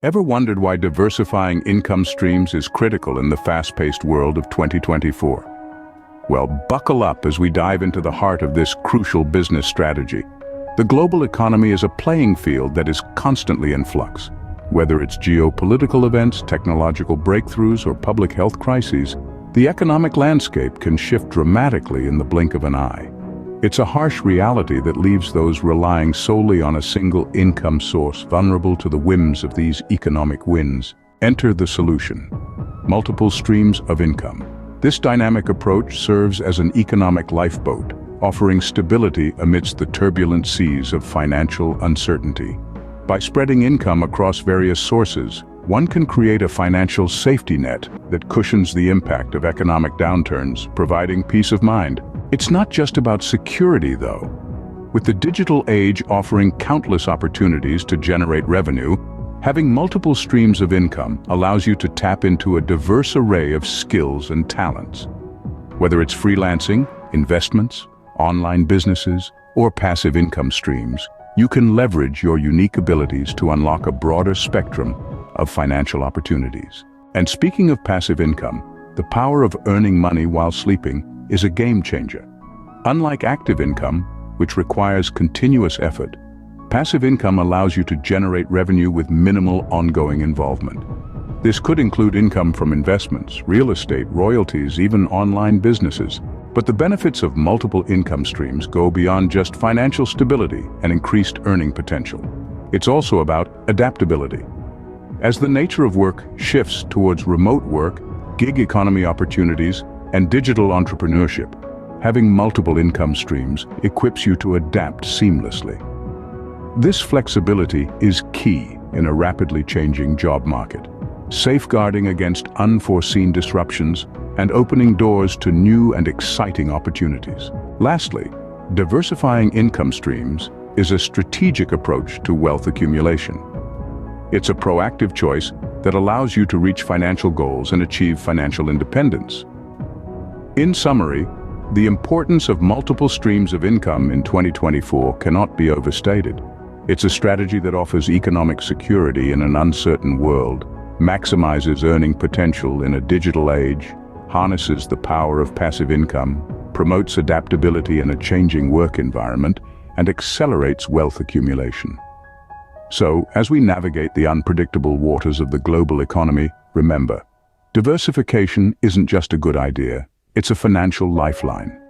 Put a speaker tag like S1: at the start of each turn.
S1: Ever wondered why diversifying income streams is critical in the fast-paced world of 2024? Well, buckle up as we dive into the heart of this crucial business strategy. The global economy is a playing field that is constantly in flux. Whether it's geopolitical events, technological breakthroughs, or public health crises, the economic landscape can shift dramatically in the blink of an eye. It's a harsh reality that leaves those relying solely on a single income source vulnerable to the whims of these economic winds. Enter the solution: multiple streams of income. This dynamic approach serves as an economic lifeboat, offering stability amidst the turbulent seas of financial uncertainty. By spreading income across various sources, one can create a financial safety net that cushions the impact of economic downturns, providing peace of mind. It's not just about security, though. With the digital age offering countless opportunities to generate revenue, having multiple streams of income allows you to tap into a diverse array of skills and talents. Whether it's freelancing, investments, online businesses, or passive income streams, you can leverage your unique abilities to unlock a broader spectrum of financial opportunities. And speaking of passive income, the power of earning money while sleeping is a game changer. Unlike active income, which requires continuous effort, passive income allows you to generate revenue with minimal ongoing involvement. This could include income from investments, real estate, royalties, even online businesses. But the benefits of multiple income streams go beyond just financial stability and increased earning potential. It's also about adaptability. As the nature of work shifts towards remote work, gig economy opportunities, and digital entrepreneurship, having multiple income streams equips you to adapt seamlessly. This flexibility is key in a rapidly changing job market, safeguarding against unforeseen disruptions and opening doors to new and exciting opportunities. Lastly, diversifying income streams is a strategic approach to wealth accumulation. It's a proactive choice that allows you to reach financial goals and achieve financial independence. In summary, the importance of multiple streams of income in 2024 cannot be overstated. It's a strategy that offers economic security in an uncertain world, maximizes earning potential in a digital age, harnesses the power of passive income, promotes adaptability in a changing work environment, and accelerates wealth accumulation. So, as we navigate the unpredictable waters of the global economy, remember, diversification isn't just a good idea. It's a financial lifeline.